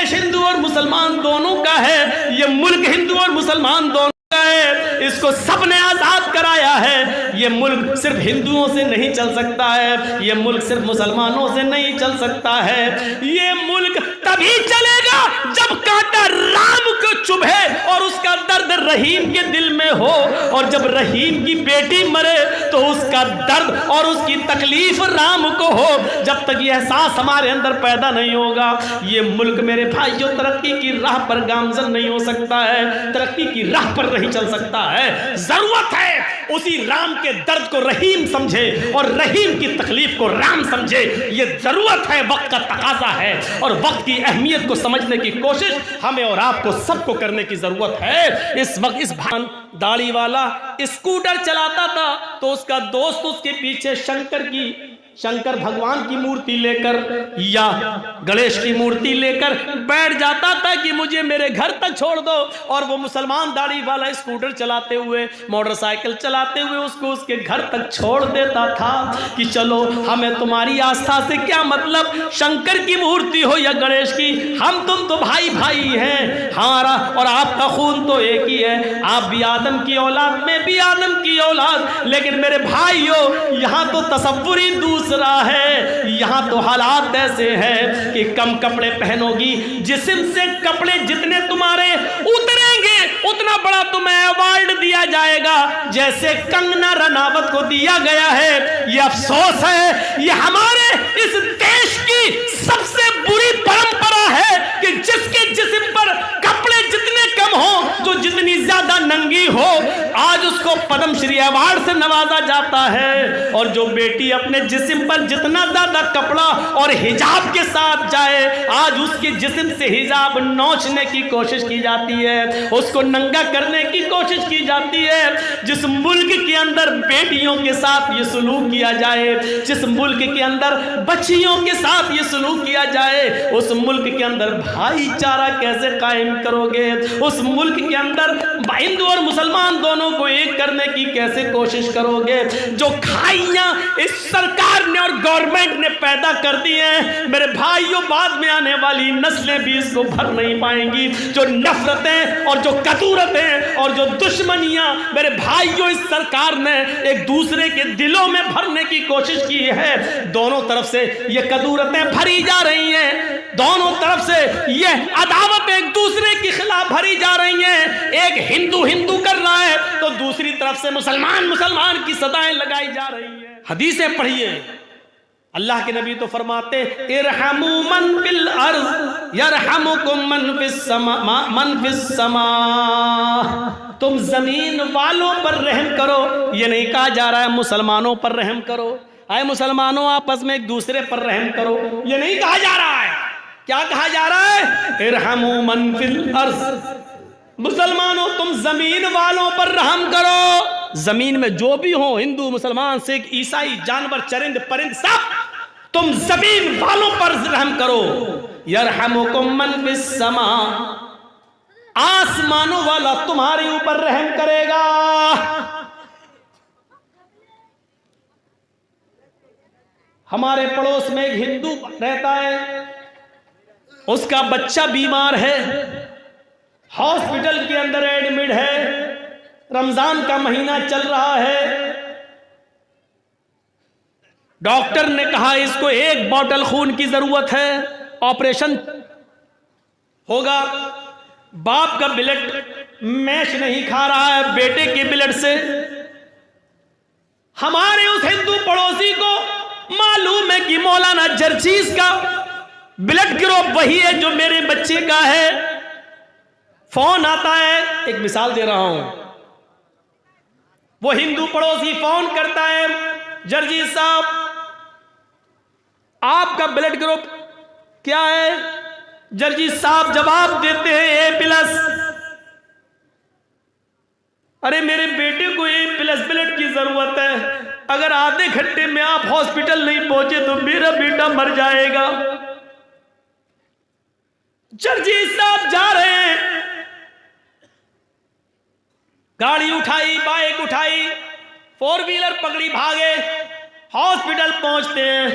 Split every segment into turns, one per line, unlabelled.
देश हिंदू और मुसलमान दोनों का है, ये मुल्क हिंदू और मुसलमान दोनों का है, इसको सबने आजाद कराया है। ये मुल्क सिर्फ हिंदुओं से नहीं चल सकता है, ये मुल्क सिर्फ मुसलमानों से नहीं चल सकता है। ये मुल्क तभी चलेगा जब कांटा राम को चुभे और उसका दर्द रहीम के दिल में हो, और जब रहीम की बेटी मरे तो उसका दर्द और उसकी तकलीफ राम को हो। जब तक यह एहसास हमारे अंदर पैदा नहीं होगा, ये मुल्क मेरे भाइयों तरक्की की राह पर गामजन नहीं हो सकता है, तरक्की की राह पर नहीं चल सकता है। जरूरत है उसी राम के दर्द को रहीम समझे और रहीम की तकलीफ को राम समझे। ये जरूरत है, वक्त का तकाजा है, और वक्त की अहमियत को समझने की कोशिश हमें और आपको सबको करने की जरूरत है। इस वक्त इस भान दाढ़ी वाला स्कूटर चलाता था तो उसका दोस्त उसके पीछे शंकर भगवान की मूर्ति लेकर या गणेश की मूर्ति लेकर बैठ जाता था कि मुझे मेरे घर तक छोड़ दो, और वो मुसलमान दाढ़ी वाला स्कूटर चलाते हुए, मोटरसाइकिल चलाते हुए उसको उसके घर तक छोड़ देता था कि चलो, हमें तुम्हारी आस्था से क्या मतलब, शंकर की मूर्ति हो या गणेश की, हम तुम तो भाई भाई हैं, हमारा और आपका खून तो एक ही है, आप भी आदम की औलाद, मैं भी आदम की औलाद। लेकिन मेरे भाइयों, यहाँ तो तसव्वुर ही दूसरा है, यहाँ तो हालात ऐसे हैं कि कम कपड़े पहनोगी, जिस्म से कपड़े जितने तुम्हारे उतरेंगे उतना बड़ा तुम्हें अवार्ड दिया जाएगा, जैसे कंगना रनावत को दिया गया है। ये अफसोस है, ये हमारे इस देश की सबसे बुरी परंपरा है कि जिसके जिस्म पर कपड़े जितने कम हो, जो जितनी ज्यादा नंगी हो, आज उसको पद्मश्री अवार्ड से नवाजा जाता है, और जो बेटी अपने जिस्म पर जितना ज्यादा कपड़ा और हिजाब के साथ जाए, आज उसके जिस्म से हिजाब नोचने की कोशिश की जाती है, उसको नंगा करने की कोशिश की जाती है। जिस मुल्क के अंदर बेटियों के साथ ये सलूक किया जाए, जिस मुल्क के अंदर बच्चियों के साथ ये सलूक किया जाए, उस मुल्क के अंदर भाईचारा कैसे कायम करोगे? उस मुल्क के अंदर हिंदू और मुसलमान दोनों को एक करने की कैसे कोशिश करोगे? जो खाइयां इस सरकार ने और गवर्नमेंट ने पैदा कर दी हैं, मेरे भाइयों, बाद में आने वाली नस्लें भी इसको भर नहीं पाएंगी। जो नफरतें और जो कतूरतें और जो दुश्मनियां मेरे भाइयों इस सरकार ने एक दूसरे के दिलों में भरने की कोशिश की है, दोनों तरफ से ये कतूरतें भरी जा रही हैं, दोनों तरफ से ये अदावत एक दूसरे के खिलाफ भरी जा रही हैं। एक हिंदू हिंदू कर रहा है तो दूसरी तरफ से मुसलमान मुसलमान की सदाएं लगाई जा रही हैं। हदीसें पढ़िए, अल्लाह के नबी तो फरमाते, इरहमू मन फिल अर्ज़ यरहमुकुम मन फिस समा, तुम जमीन वालों पर रहम करो। ये नहीं कहा जा रहा है मुसलमानों पर रहम करो, आए मुसलमानों आपस में एक दूसरे पर रहम करो, ये नहीं कहा जा रहा है। क्या कहा जा रहा है? इरहमू मन फिल अर्ज़, मुसलमानों तुम जमीन वालों पर रहम करो। जमीन में जो भी हो, हिंदू मुसलमान सिख ईसाई जानवर चरिंद परिंद सब, तुम जमीन वालों पर रहम करो। यरहमुकुम मन फिस समा, आसमानों वाला तुम्हारे ऊपर रहम करेगा। हमारे पड़ोस में एक हिंदू रहता है, उसका बच्चा बीमार है, हॉस्पिटल के अंदर एडमिट है, रमजान का महीना चल रहा है, डॉक्टर ने कहा इसको 1 बॉटल खून की जरूरत है, ऑपरेशन होगा। बाप का ब्लड मैच नहीं खा रहा है बेटे के ब्लड से। हमारे उस हिंदू पड़ोसी को मालूम है कि मौलाना जर्जीज का ब्लड ग्रुप वही है जो मेरे बच्चे का है। फोन आता है, एक मिसाल दे रहा हूं, वो हिंदू पड़ोसी फोन करता है, जर्जीज साहब आपका ब्लड ग्रुप क्या है? जर्जीज साहब जवाब देते हैं A+। अरे मेरे बेटे को A+ ब्लड की जरूरत है, अगर आधे घंटे में आप हॉस्पिटल नहीं पहुंचे तो मेरा बेटा मर जाएगा। जर्जीज साहब जा रहे हैं, गाड़ी उठाई, बाइक उठाई, 4 व्हीलर पकड़ी, भागे, हॉस्पिटल पहुंचते हैं।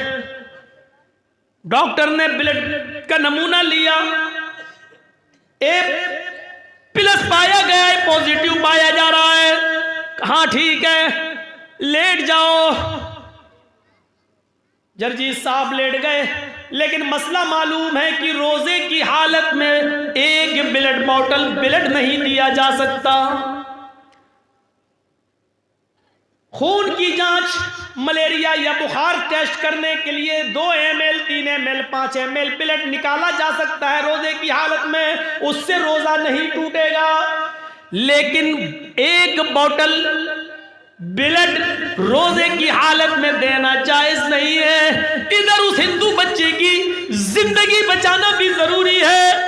डॉक्टर ने ब्लड का नमूना लिया, प्लस पाया गया है, पॉजिटिव पाया जा रहा है। हाँ ठीक है, लेट जाओ। जर्जी साहब लेट गए, लेकिन मसला मालूम है कि रोजे की हालत में एक ब्लड बॉटल ब्लड नहीं दिया जा सकता। खून की जांच, मलेरिया या बुखार टेस्ट करने के लिए 2 ml, 3 ml, 5 ml ब्लड निकाला जा सकता है रोजे की हालत में, उससे रोजा नहीं टूटेगा। लेकिन एक बोतल ब्लड रोजे की हालत में देना जायज नहीं है। इधर उस हिंदू बच्चे की जिंदगी बचाना भी जरूरी है।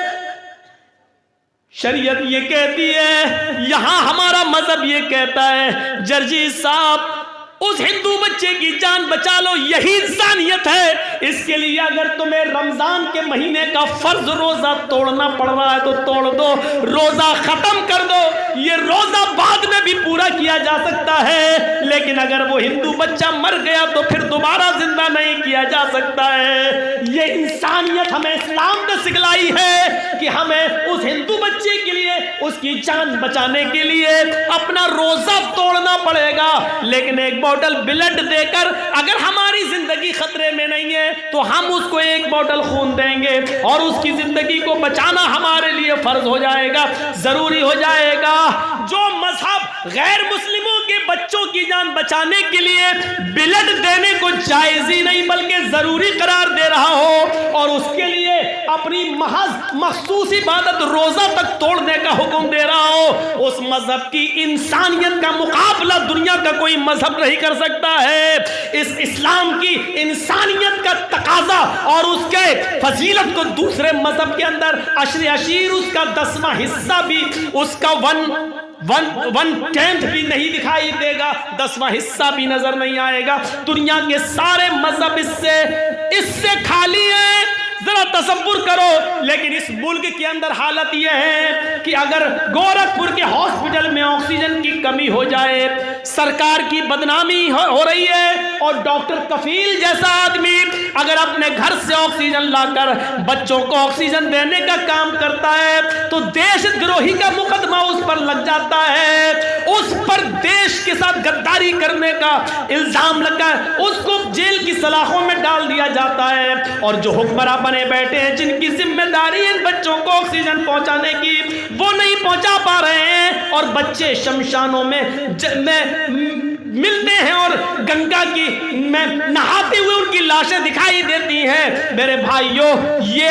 शरीयत ये कहती है, यहां हमारा मजहब ये कहता है, जर्जी साहब उस हिंदू बच्चे की जान बचा लो, यही इंसानियत है। इसके लिए अगर तुम्हें रमजान के महीने का फर्ज रोजा तोड़ना पड़ रहा है तो तोड़ दो, रोजा खत्म कर दो। ये रोजा बाद में भी पूरा किया जा सकता है, लेकिन अगर वो हिंदू बच्चा मर गया तो फिर दोबारा जिंदा नहीं किया जा सकता है। ये इंसानियत हमें इस्लाम ने सिखलाई है कि हमें उस हिंदू बच्चे के लिए, उसकी जान बचाने के लिए अपना रोजा तोड़ना पड़ेगा। लेकिन एक बोतल ब्लड देकर अगर हमारी जिंदगी खतरे में नहीं है तो हम उसको एक बोतल खून देंगे और उसकी जिंदगी को बचाना हमारे लिए फर्ज हो जाएगा, जरूरी हो जाएगा। जो मजहब गैर मुस्लिमों के बच्चों की जान बचाने के लिए ब्लड देने को जायज ही नहीं बल्कि जरूरी करार दे रहा हो और उसके लिए अपनी महज मखसूस इबादत रोजा तक तोड़ने का हुक्म दे रहा हो, उस मजहब की इंसानियत का मुकाबला दुनिया का कोई मजहब नहीं कर सकता है। इस इस्लाम की इंसानियत का तकाजा और उसके फजीलत को दूसरे मजहब के अंदर अशरीर उसका 10वां हिस्सा भी, उसका 1/10 भी नहीं दिखाई देगा, 10वां हिस्सा भी नजर नहीं आएगा। दुनिया के सारे मजहब इससे खाली है। जरा तसव्वुर करो। लेकिन इस मुल्क के अंदर हालत यह है कि अगर गोरखपुर के हॉस्पिटल में ऑक्सीजन की कमी हो जाए, सरकार की बदनामी हो रही है और डॉक्टर कफील जैसा आदमी अगर अपने घर से ऑक्सीजन लाकर बच्चों को ऑक्सीजन देने का काम करता है तो देशद्रोही का मुकदमा उस पर लग जाता है, उस पर देश के साथ गद्दारी करने का इल्जाम लगा, उसको जेल की सलाखों में डाल दिया जाता है। और जो हुक्मरान बने बैठे हैं, जिनकी जिम्मेदारी इन बच्चों को ऑक्सीजन पहुंचाने की, वो नहीं पहुंचा पा रहे हैं और बच्चे शमशानों में मिलते हैं और गंगा की में नहाते हुए उनकी लाशें दिखाई देती हैं। मेरे भाइयों, ये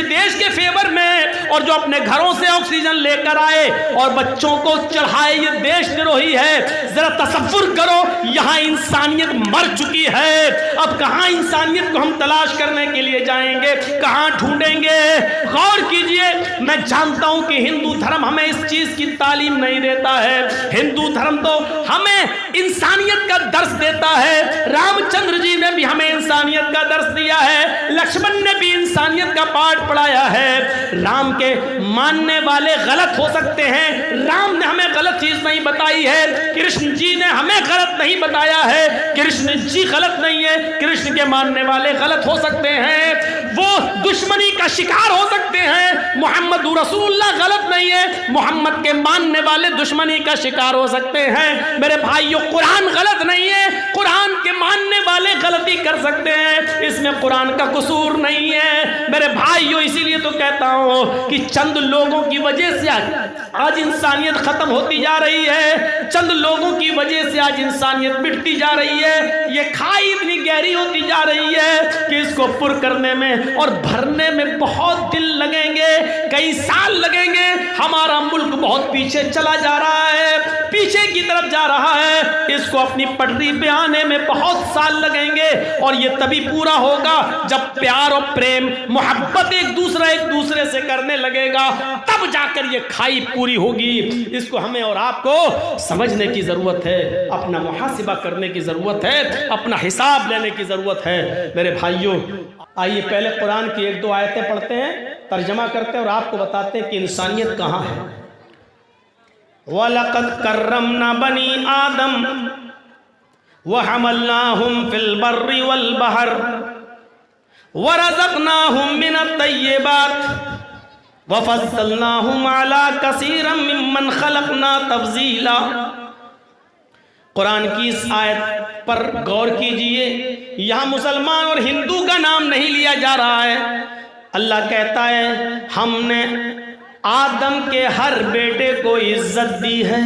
देश के फेवर में है और जो अपने घरों से ऑक्सीजन लेकर आए और बच्चों को चढ़ाए, ये देशद्रोही है। जरा तसव्वुर करो, यहाँ इंसानियत मर चुकी है। अब कहाँ इंसानियत को हम तलाश करने के लिए जाएंगे, कहाँ ढूंढेंगे? गौर कीजिए। मैं जानता हूं कि हिंदू धर्म हमें इस चीज की तालीम नहीं देता है। हिंदू धर्म तो हमें इंसानियत का दर्स देता है। रामचंद्र जी ने भी हमें इंसानियत का दर्स दिया है, लक्ष्मण ने भी इंसानियत का पाठ पढ़ाया है। राम के मानने वाले गलत हो सकते हैं, राम ने हमें गलत चीज नहीं बताई है, कृष्ण जी ने हमें गलत नहीं बताया है, कृष्ण जी गलत नहीं है, कृष्ण के मानने वाले गलत हो सकते हैं, वो दुश्मनी का शिकार हो सकते हैं। मोहम्मद रसूलुल्लाह गलत नहीं है, मोहम्मद के मानने वाले दुश्मनी का शिकार हो सकते हैं। मेरे भाइयों, कुरान गलत नहीं है, कुरान के मानने वाले गलती कर सकते हैं, इसमें कुरान का कसूर नहीं है। मेरे भाइयों, इसीलिए तो कहता हूं कि चंद लोगों की वजह से आज इंसानियत खत्म होती जा रही है, चंद लोगों की वजह से आज इंसानियत मिटती जा रही है। ये खाई इतनी गहरी होती जा रही है कि इसको पुर करने में और भरने में बहुत दिन लगेंगे, कई साल लगेंगे। हमारा मुल्क बहुत पीछे चला जा रहा है, पीछे की तरफ जा रहा है, इसको अपनी पटरी पे आने में बहुत साल लगेंगे और ये तभी पूरा होगा जब प्यार और प्रेम मोहब्बत एक दूसरे से करने लगेगा, तब जाकर ये खाई पूरी होगी। इसको हमें और आपको समझने की जरूरत है, अपना मुहासिबा करने की जरूरत है, अपना हिसाब लेने की जरूरत है। मेरे भाइयों, आइए पहले कुरान की 1-2 आयतें पढ़ते हैं, तर्जमा करते हैं और आपको बताते हैं कि इंसानियत कहाँ है। वलक़द कर्रमना बनी आदम वहमलनाहुम फिल बर्रि वल बहर वरज़क़नाहुम मिनत तय्यिबात वफ़ज़्ज़लनाहुम अला कसीरम मिम्मन खलक़ना तफ़ज़ीला। कुरान की इस आयत पर गौर कीजिए, यहाँ मुसलमान और हिंदू का नाम नहीं लिया जा रहा है। अल्लाह कहता है हमने आदम के हर बेटे को इज्जत दी है।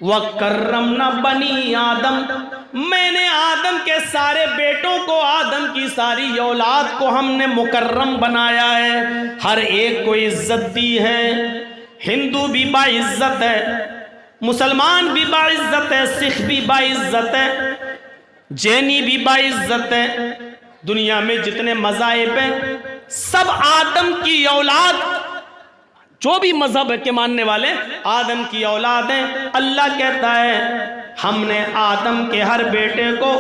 वकर्रमना बनी आदम, मैंने आदम के सारे बेटों को, आदम की सारी औलाद को हमने मुकर्रम बनाया है, हर एक को इज्जत दी है। हिंदू भी बाइज्जत है, मुसलमान भी बाइज्जत है, सिख भी बाइज्जत है, जैनी भी बाइज्जत है। दुनिया में जितने मज़ाहिब हैं सब आदम की औलाद, जो भी मजहब के मानने वाले आदम की औलाद हैं। अल्लाह कहता है हमने आदम के हर बेटे को,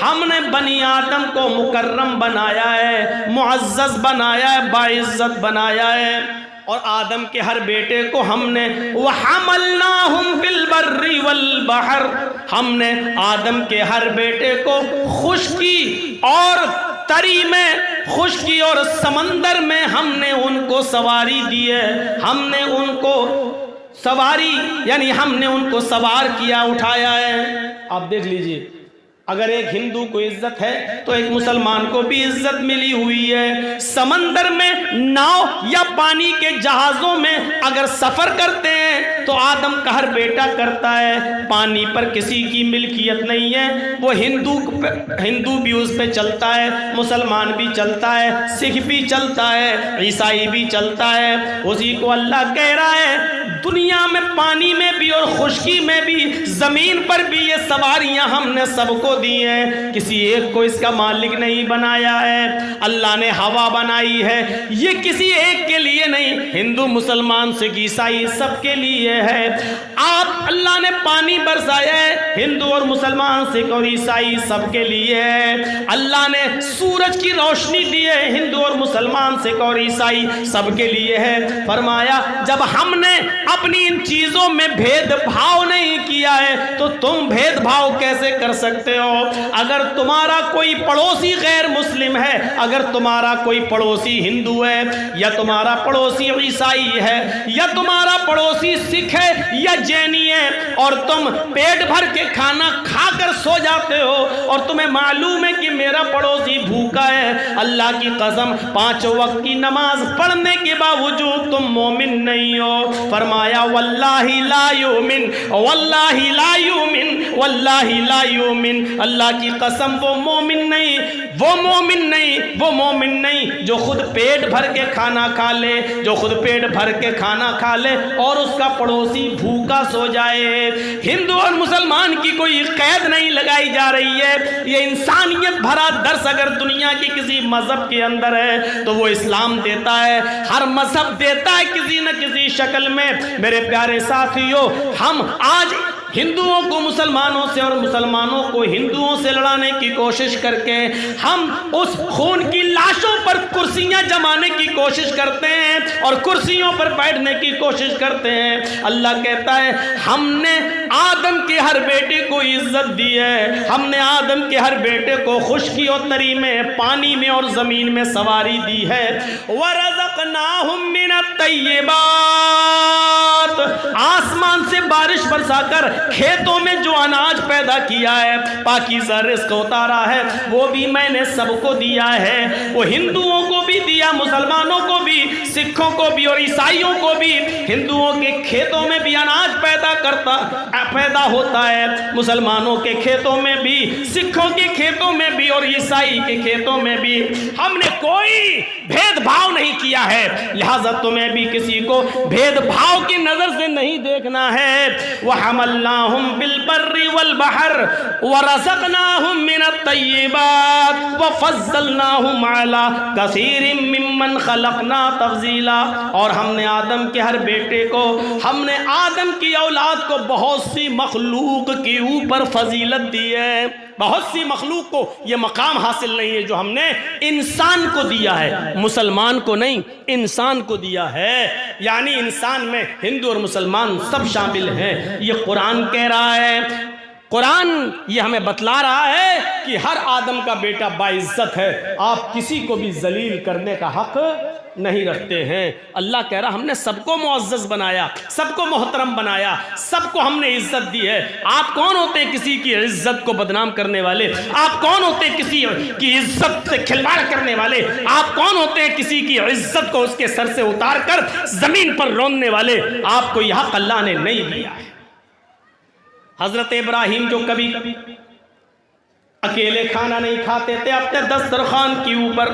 हमने बनी आदम को मुकर्रम बनाया है, मुअज़्ज़ज़ बनाया है, बाइज्जत बनाया है। और आदम के हर बेटे को हमने वहमलनाहुम फिल बर्रि वल बहर, हमने आदम के हर बेटे को खुश्की और तरी में, खुश्की और समंदर में हमने उनको सवारी दी है। हमने उनको सवारी यानी हमने उनको सवार किया, उठाया है। आप देख लीजिए, अगर एक हिंदू को इज्जत है तो एक मुसलमान को भी इज्जत मिली हुई है। समंदर में नाव या पानी के जहाज़ों में अगर सफ़र करते हैं तो आदम का हर बेटा करता है। पानी पर किसी की मिल्कियत नहीं है, वो हिंदू भी उस पे चलता है, मुसलमान भी चलता है, सिख भी चलता है, ईसाई भी चलता है। उसी को अल्लाह कह रहा है दुनिया में पानी में भी और खुश्की में भी, ज़मीन पर भी ये सवारियाँ हमने सबको दी हैं, किसी एक को इसका मालिक नहीं बनाया है। अल्लाह ने हवा बनाई है, ये किसी एक के लिए नहीं, हिंदू मुसलमान सिख ईसाई सबके लिए है। आप अल्लाह ने पानी बरसाया है, हिंदू और मुसलमान सिख और ईसाई सबके लिए है। अल्लाह ने सूरज की रोशनी दी है, हिंदू और मुसलमान सिख और ईसाई सबके लिए है। फरमाया जब हमने अपनी इन चीजों में भेदभाव नहीं किया है तो तुम भेदभाव कैसे कर सकते हो? अगर तुम्हारा कोई पड़ोसी गैर मुस्लिम है, अगर तुम्हारा कोई पड़ोसी हिंदू है, या तुम्हारा पड़ोसी ईसाई है, या तुम्हारा पड़ोसी सिख है या जैनी है, और तुम पेट भर के खाना खाकर सो जाते हो और तुम्हें मालूम है कि मेरा पड़ोसी भूखा है, अल्लाह की कसम 5 वक्त की नमाज पढ़ने के बावजूद तुम मोमिन नहीं हो। फरमाया वल्लाही ला युमिन, वल्लाही ला युमिन, वल्लाही ला युमिन, अल्लाह की कसम वो मोमिन नहीं, वो मोमिन नहीं, वो मोमिन नहीं जो खुद पेट भर के खाना खा ले, जो खुद पेट भर के खाना खा ले और उसका पड़ोसी भूखा सो जाए। हिंदू और मुसलमान की कोई कैद नहीं लगाई जा रही है। ये इंसानियत भरा दर्स अगर दुनिया की किसी मजहब के अंदर है तो वो इस्लाम देता है। हर मजहब देता है किसी न किसी शक्ल में। मेरे प्यारे साथियों, हम आज हिंदुओं को मुसलमानों से और मुसलमानों को हिंदुओं से लड़ाने की कोशिश करके हम उस खून की लाशों पर कुर्सियां जमाने की कोशिश करते हैं और कुर्सियों पर बैठने की कोशिश करते हैं। अल्लाह कहता है हमने आदम के हर बेटे को इज्जत दी है, हमने आदम के हर बेटे को खुश्की और तरी में, पानी में और ज़मीन में सवारी दी है। वरज़क़नाहुम मिनत तय्यिबात, आसमान से बारिश बरसाकर खेतों में जो अनाज पैदा किया है, पाकीज़ा रिज़्क़ उतारा है, वो भी मैंने सबको दिया है। वो हिंदुओं को भी दिया, मुसलमानों को भी, सिखों को भी और ईसाइयों को भी। हिंदुओं के खेतों में भी अनाज पैदा होता है, मुसलमानों के खेतों में भी, सिखों के खेतों में भी और ईसाई के खेतों में भी। हमने कोई भेदभाव नहीं किया है, लिहाजा तुम्हें भी किसी को भेदभाव की नजर से नहीं देखना है। वह हमलनाहुम बिल बर्रि वल बहर वरज़क़नाहुम मिनत तय्यिबात वफ़ज़्ज़लनाहुम अला कसीरिम मिम्मन खलक़ना तफ़ज़ीला। और हमने आदम के हर बेटे को, हमने आदम की औलाद को बहुत सी मखलूक के ऊपर फजीलत दी है। बहुत सी मखलूक को यह मकाम हासिल नहीं है जो हमने इंसान को दिया है, मुसलमान को नहीं, इंसान को दिया है। यानी इंसान में हिंदू और मुसलमान सब शामिल हैं। ये कुरान कह रहा है, कुरान ये हमें बतला रहा है कि हर आदम का बेटा बाइज्जत है, आप किसी को भी जलील करने का हक नहीं रखते हैं। अल्लाह कह रहा हमने सबको मुअज़्ज़ज़ बनाया, सबको मोहतरम बनाया, सबको हमने इज्जत दी है। आप कौन होते हैं किसी की इज्जत को बदनाम करने वाले? आप कौन होते हैं किसी की इज्जत से खिलवाड़ करने वाले? आप कौन होते हैं किसी की इज्जत को उसके सर से उतार कर जमीन पर रौंदने वाले? आपको यह हक अल्लाह ने नहीं दिया है। हजरत इब्राहिम जो कभी अकेले खाना नहीं खाते थे अपने दस्तरखान के ऊपर,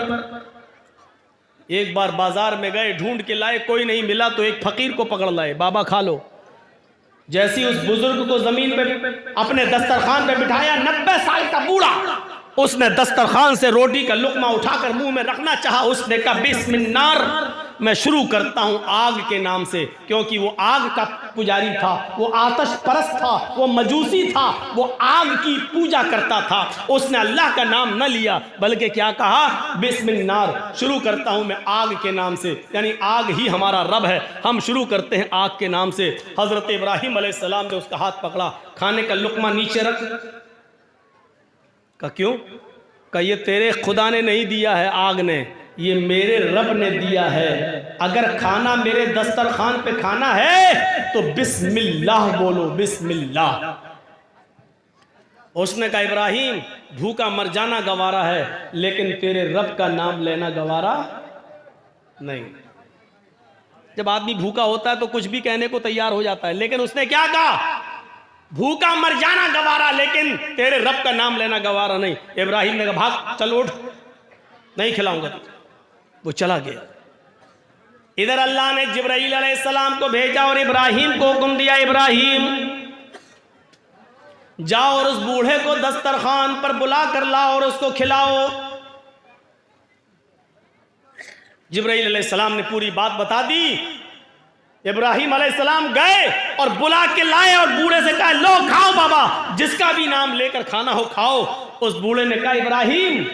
एक बार बाजार में गए, ढूंढ के लाए, कोई नहीं मिला तो एक फकीर को पकड़ लाए, बाबा खा लो। जैसी उस बुजुर्ग को जमीन पे अपने दस्तरखान पे बिठाया, 90 साल का बूढ़ा, उसने दस्तरखान से रोटी का लुकमा उठाकर मुंह में रखना चाहा। उसने कहा बिस्मिल्लाह, मैं शुरू करता हूं आग के नाम से, क्योंकि वो आग का पुजारी था, वो आतश परस्त था, वो मजूसी था, वो आग की पूजा करता था। उसने अल्लाह का नाम न लिया बल्कि क्या कहा, बिस्मिल्लाह, शुरू करता हूं मैं आग के नाम से, यानी आग ही हमारा रब है, हम शुरू करते हैं आग के नाम से। हजरत इब्राहिम अलैहिस्सलाम ने उसका हाथ पकड़ा, खाने का लुकमा नीचे रख। का क्यों? का ये तेरे खुदा ने नहीं दिया है, आग ने, ये मेरे रब ने दिया है। अगर खाना मेरे दस्तरखान पे खाना है तो बिस्मिल्लाह बोलो, बिस्मिल्लाह। उसने कहा इब्राहिम भूखा मर जाना गवारा है, लेकिन तेरे रब का नाम लेना गवारा नहीं। जब आदमी भूखा होता है तो कुछ भी कहने को तैयार हो जाता है, लेकिन उसने क्या कहा, भूखा मर जाना गवारा, लेकिन तेरे रब का नाम लेना गवारा नहीं। इब्राहिम ने कहा भाग, चल उठ, नहीं खिलाऊंगा। वो चला गया। इधर अल्लाह ने जिब्राईल अलैहिस्सलाम को भेजा और इब्राहिम को हुक्म दिया, इब्राहिम जाओ और उस बूढ़े को दस्तरखान पर बुला कर लाओ और उसको खिलाओ। जिब्राईल अलैहिस्सलाम ने पूरी बात बता दी। इब्राहिम अलैहिस्सलाम गए और बुला के लाए और बूढ़े से कहा लो खाओ बाबा, जिसका भी नाम लेकर खाना हो खाओ। उस बूढ़े ने कहा इब्राहिम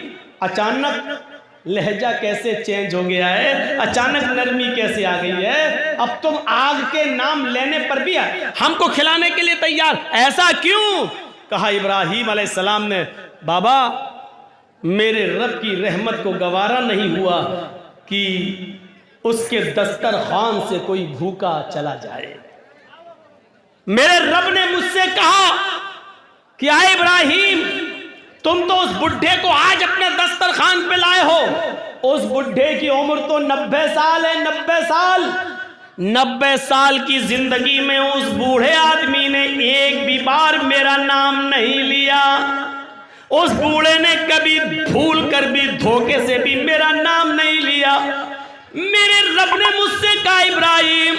अचानक लहजा कैसे चेंज हो गया है, अचानक नरमी कैसे आ गई है, अब तुम आग के नाम लेने पर भी हमको खिलाने के लिए तैयार, ऐसा क्यों? कहा इब्राहिम अलैहिस्सलाम ने, बाबा मेरे रब की रहमत को गवारा नहीं हुआ कि उसके दस्तरखान से कोई भूखा चला जाए। मेरे रब ने मुझसे कहा कि आए इब्राहिम, तुम तो उस बुढ़े को आज अपने दस्तरखान पे लाए हो। उस बुढ़े की उम्र तो 90 साल है, 90 साल। 90 साल की जिंदगी में उस बूढ़े आदमी ने एक भी बार मेरा नाम नहीं लिया। उस बूढ़े ने कभी भूल कर भी, धोखे से भी मेरा नाम नहीं लिया। मेरे रब ने मुझसे कहा इब्राहिम,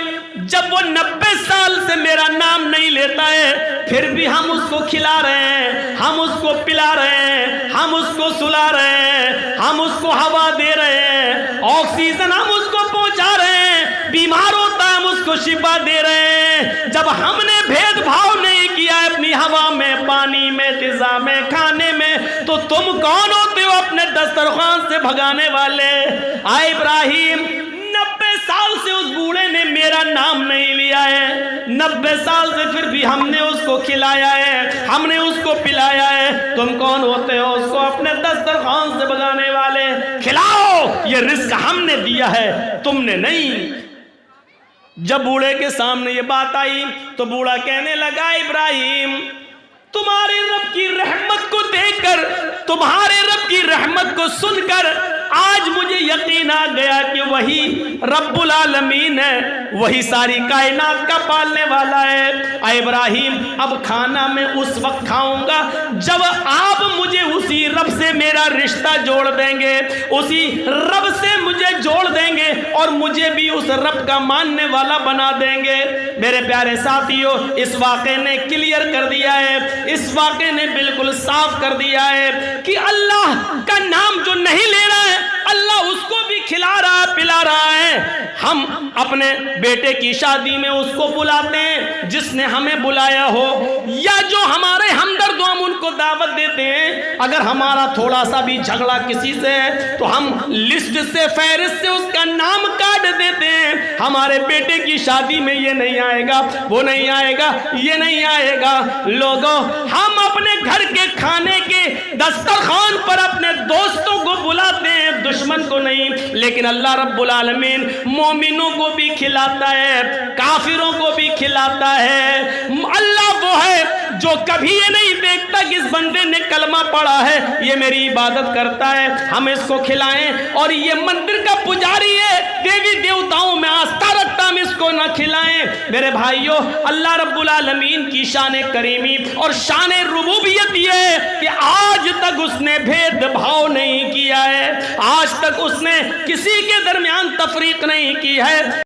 जब वो 90 साल से मेरा नाम नहीं लेता है, फिर भी हम उसको खिला रहे हैं, हम उसको पिला रहे हैं, हम उसको सुला रहे हैं, हम उसको हवा दे रहे हैं, ऑक्सीजन हम उसको पहुंचा रहे हैं, बीमार होता है हम उसको शिफा दे रहे हैं। जब हमने भेदभाव नहीं किया अपनी हवा में, पानी में, ग़िज़ा में, खाने में, तो तुम कौन होते हो अपने दस्तरखान से भगाने वाले? आए इब्राहिम, 90 साल से उस बूढ़े ने मेरा नाम नहीं लिया है, 90 साल से फिर भी हमने उसको खिलाया है, हमने उसको पिलाया है। तुम कौन होते हो उसको अपने दस्तरखान से भगाने वाले? खिलाओ, ये रिस्क हमने दिया है, तुमने नहीं। जब बूढ़े के सामने ये बात आई तो बूढ़ा कहने लगा इब्राहिम, तुम्हारे रब की रहमत को देखकर, तुम्हारे रब की रहमत को सुनकर आज मुझे यकीन आ गया कि वही रब्बुल आलमीन है, वही सारी कायनात का पालने वाला है। इब्राहिम, अब खाना मैं उस वक्त खाऊंगा जब आप मुझे उसी रब से मेरा रिश्ता जोड़ देंगे, उसी रब से मुझे जोड़ देंगे और मुझे भी उस रब का मानने वाला बना देंगे। मेरे प्यारे साथियों, इस वाक़े ने क्लियर कर दिया है, इस वाक़े ने बिल्कुल साफ कर दिया है कि अल्लाह का नाम जो नहीं ले रहा है, अल्लाह उसको भी खिला रहा है, पिला रहा है। हम अपने बेटे की शादी में उसको बुलाते हैं जिसने हमें बुलाया हो, या जो हमारे हमदर्द हम उनको दावत देते हैं। अगर हमारा थोड़ा सा भी झगड़ा किसी से है तो हम लिस्ट से, फहरिस्त से उसका नाम का काट देते हैं, हमारे बेटे की शादी में ये नहीं आएगा, वो नहीं आएगा, ये नहीं आएगा। लोगों, हम अपने घर के खाने के दस्तरखान पर अपने दोस्तों को बुलाते हैं, दुश्मन को नहीं। लेकिन अल्लाह रब्बुल आलमीन मोमिनों को भी खिलाता है, काफिरों को भी खिलाता है। अल्लाह वो है जो कभी ये नहीं देखता कि इस बंदे ने कलमा पढ़ा है, ये मेरी इबादत करता है, हम इसको खिलाएं। और ये मंदिर का पुजारी है, देवी देवताओं में आस्था रखता, हम इसको ना खिलाएं। मेरे भाइयों, अल्लाह रब्बुल आलमीन की शान करीमी और शान रुबूबियत ये है कि आज तक उसने भेदभाव नहीं किया है, आज तक उसने किसी के दरमियान तफरीक नहीं की है।